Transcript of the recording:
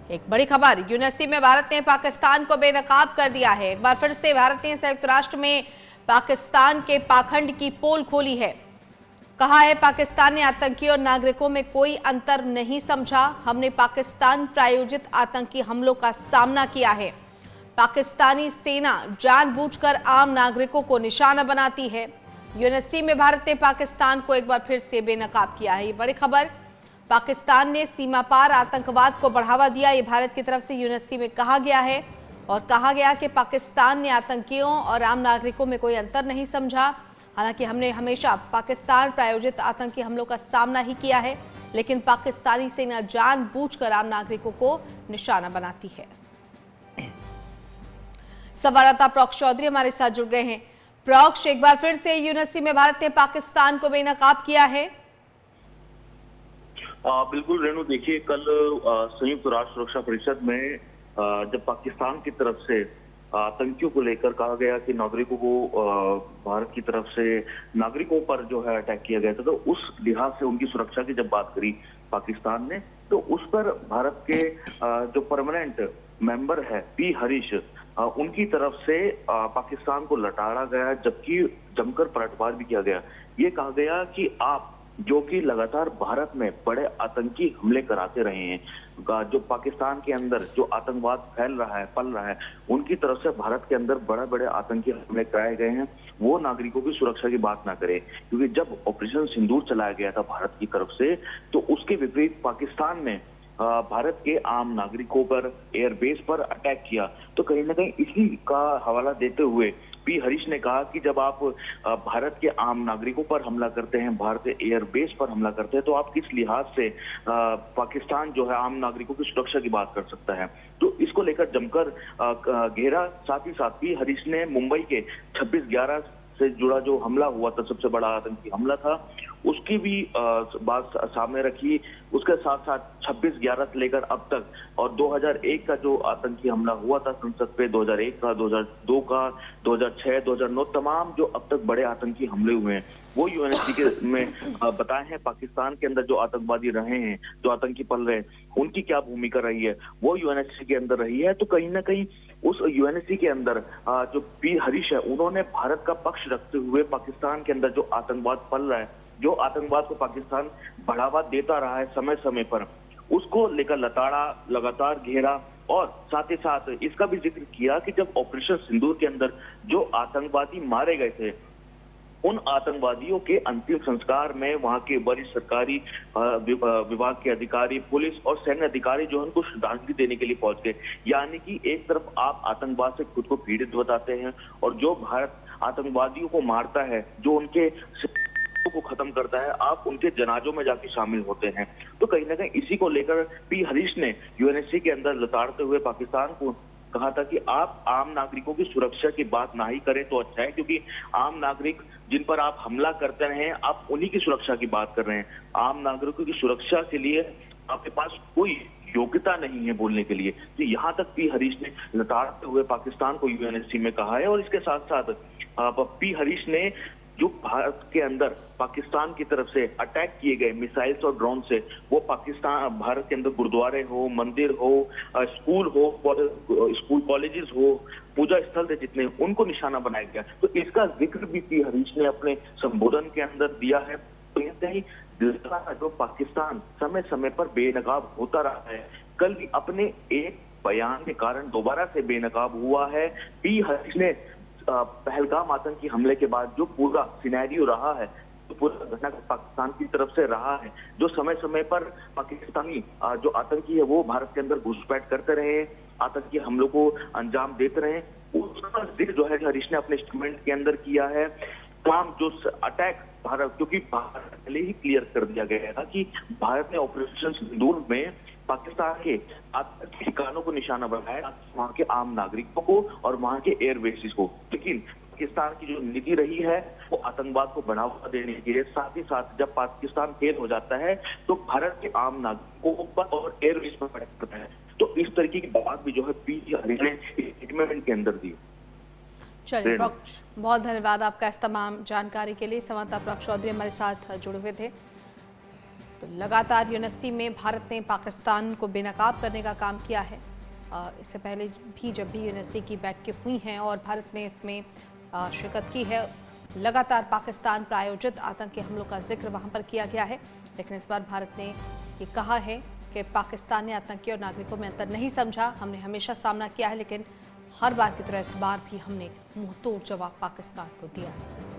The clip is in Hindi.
एक बड़ी खबर, यूएनएससी में भारत ने पाकिस्तान को बेनकाब कर दिया है। एक बार फिर से भारत ने संयुक्त राष्ट्र में पाकिस्तान के पाखंड की पोल खोली है। कहा है पाकिस्तान ने आतंकी और नागरिकों में कोई अंतर नहीं समझा। हमने पाकिस्तान प्रायोजित आतंकी हमलों का सामना किया है। पाकिस्तानी सेना जानबूझकर आम नागरिकों को निशाना बनाती है। यूएनएससी में भारत ने पाकिस्तान को एक बार फिर से बेनकाब किया है। ये बड़ी खबर, पाकिस्तान ने सीमा पार आतंकवाद को बढ़ावा दिया, ये भारत की तरफ से यूएनएससी में कहा गया है। और कहा गया कि पाकिस्तान ने आतंकियों और आम नागरिकों में कोई अंतर नहीं समझा। हालांकि हमने हमेशा पाकिस्तान प्रायोजित आतंकी हमलों का सामना ही किया है, लेकिन पाकिस्तानी सेना जानबूझकर आम नागरिकों को निशाना बनाती है। संवाददाता प्रॉक्ष चौधरी हमारे साथ जुड़ गए हैं। प्रॉक्ष, एक बार फिर से यूएनएससी में भारत ने पाकिस्तान को बेनकाब किया है। बिल्कुल रेणु, देखिए कल संयुक्त राष्ट्र सुरक्षा परिषद में जब पाकिस्तान की तरफ से आतंकियों को लेकर कहा गया कि नागरिकों को भारत की तरफ से नागरिकों पर जो है अटैक किया गया था, तो उस लिहाज से उनकी सुरक्षा की जब बात करी पाकिस्तान ने, तो उस पर भारत के जो परमानेंट मेंबर है पी हरीश, उनकी तरफ से पाकिस्तान को लताड़ा गया, जबकि जमकर पलटवार भी किया गया। ये कहा गया कि आप जो कि लगातार भारत में बड़े आतंकी हमले कराते रहे हैं, जो पाकिस्तान के अंदर जो आतंकवाद फैल रहा है, पल रहा है, उनकी तरफ से भारत के अंदर बड़े बड़े आतंकी हमले कराए गए हैं, वो नागरिकों की सुरक्षा की बात ना करें। क्योंकि जब ऑपरेशन सिंदूर चलाया गया था भारत की तरफ से, तो उसके विपरीत पाकिस्तान ने भारत के आम नागरिकों पर एयरबेस पर अटैक किया। तो कहीं ना कहीं इसी का हवाला देते हुए पी हरीश ने कहा कि जब आप भारत के आम नागरिकों पर हमला करते हैं, भारतीय एयरबेस पर हमला करते हैं, तो आप किस लिहाज से पाकिस्तान जो है आम नागरिकों की सुरक्षा की बात कर सकता है। तो इसको लेकर जमकर घेरा। साथ ही साथ पी हरीश ने मुंबई के 26/11 से जुड़ा जो हमला हुआ था, सबसे बड़ा आतंकी हमला था, उसकी भी बात सामने रखी। उसके साथ साथ 26/11 से लेकर अब तक, और 2001 का जो आतंकी हमला हुआ था संसद पे, 2001 का, 2002 का, 2006, 2009, तमाम जो अब तक बड़े आतंकी हमले हुए हैं, वो यूएनएससी के में बताए हैं। पाकिस्तान के अंदर जो आतंकवादी रहे हैं, जो आतंकी पल रहे हैं, उनकी क्या भूमिका रही है, वो यूएनएससी के अंदर रही है। तो कहीं ना कहीं उस यूएनएससी के अंदर जो पी हरीश है, उन्होंने भारत का पक्ष रखते हुए पाकिस्तान के अंदर जो आतंकवाद पल रहा है, जो आतंकवाद को पाकिस्तान बढ़ावा देता रहा है समय समय पर, उसको लेकर लताड़ा, लगातार घेरा। और साथ ही साथ इसका भी जिक्र किया कि जब ऑपरेशन सिंदूर के अंदर जो आतंकवादी मारे गए थे, उन आतंकवादियों के अंतिम संस्कार में वहां के वरिष्ठ सरकारी विभाग के अधिकारी, पुलिस और सैन्य अधिकारी जो है उनको श्रद्धांजलि देने के लिए पहुंच गए। यानी कि एक तरफ आप आतंकवाद से खुद को पीड़ित बताते हैं, और जो भारत आतंकवादियों को मारता है, जो उनके को खत्म करता है, आप उनके जनाजों में जाके शामिल होते हैं। तो कहीं ना कहीं इसी को लेकर पी हरीश ने यूएनएससी के अंदर लताड़ते हुए पाकिस्तान को कहा था कि आप आम नागरिकों की सुरक्षा की बात ना ही करें तो अच्छा है, क्योंकि आम नागरिक जिन पर आप हमला करते रहे, आप उन्हीं की सुरक्षा की बात कर रहे हैं। आम नागरिकों की सुरक्षा के लिए आपके पास कोई योग्यता नहीं है बोलने के लिए। तो यहाँ तक पी हरीश ने लताड़ते हुए पाकिस्तान को यूएनएससी में कहा है। और इसके साथ साथ पी हरीश ने जो भारत के अंदर पाकिस्तान की तरफ से अटैक किए गए मिसाइल्स और ड्रोन से, वो पाकिस्तान, भारत के अंदर गुरुद्वारे हो, मंदिर हो, स्कूल हो, स्कूल कॉलेजेस हो, पूजा स्थल थे जितने, उनको निशाना बनाया गया। तो इसका जिक्र भी पी हरीश ने अपने संबोधन के अंदर दिया है। तो यही जो पाकिस्तान समय समय पर बेनकाब होता रहा है, कल भी अपने एक बयान के कारण दोबारा से बेनकाब हुआ है। पी हरीश ने पहलगाम आतंकी हमले के बाद जो पूरा सिनेरियो रहा है, तो पूरा घटना पाकिस्तान की तरफ से रहा है, जो समय समय पर पाकिस्तानी जो आतंकी है वो भारत के अंदर घुसपैठ करते रहे, आतंकी हमलों को अंजाम देते रहे, उसका जिक्र जो है हरीश ने अपने स्टेटमेंट के अंदर किया है। तमाम जो अटैक भारत, क्योंकि भारत पहले ही क्लियर कर दिया गया था कि भारत ने ऑपरेशन सिंदूर में पाकिस्तान के ठिकानों को निशाना बनाया, वहां के आम नागरिकों को और वहां के एयरबेसिस को। लेकिन पाकिस्तान की जो नीति रही है वो आतंकवाद को बढ़ावा देने के लिए, साथ ही साथ जब पाकिस्तान फेल हो जाता है तो भारत के आम नागरिकों पर और एयरबेस पर अटैक करता है। तो इस तरीके की बात भी जो है पी हरीश ने स्टेटमेंट के अंदर दी। चलिए प्रॉक्ष, बहुत धन्यवाद आपका इस तमाम जानकारी के लिए। संवाददाता प्रॉक्ष चौधरी हमारे साथ जुड़े हुए थे। तो लगातार यूनिवर्सिटी में भारत ने पाकिस्तान को बेनकाब करने का काम किया है। इससे पहले भी जब भी यूनिवर्सिटी की बैठकें हुई हैं और भारत ने इसमें शिरकत की है, लगातार पाकिस्तान प्रायोजित आतंकी हमलों का जिक्र वहां पर किया गया है। लेकिन इस बार भारत ने ये कहा है कि पाकिस्तान ने आतंकी और नागरिकों में अंतर नहीं समझा। हमने हमेशा सामना किया है, लेकिन हर बार की तरह इस बार भी हमने मुंहतोड़ जवाब पाकिस्तान को दिया है।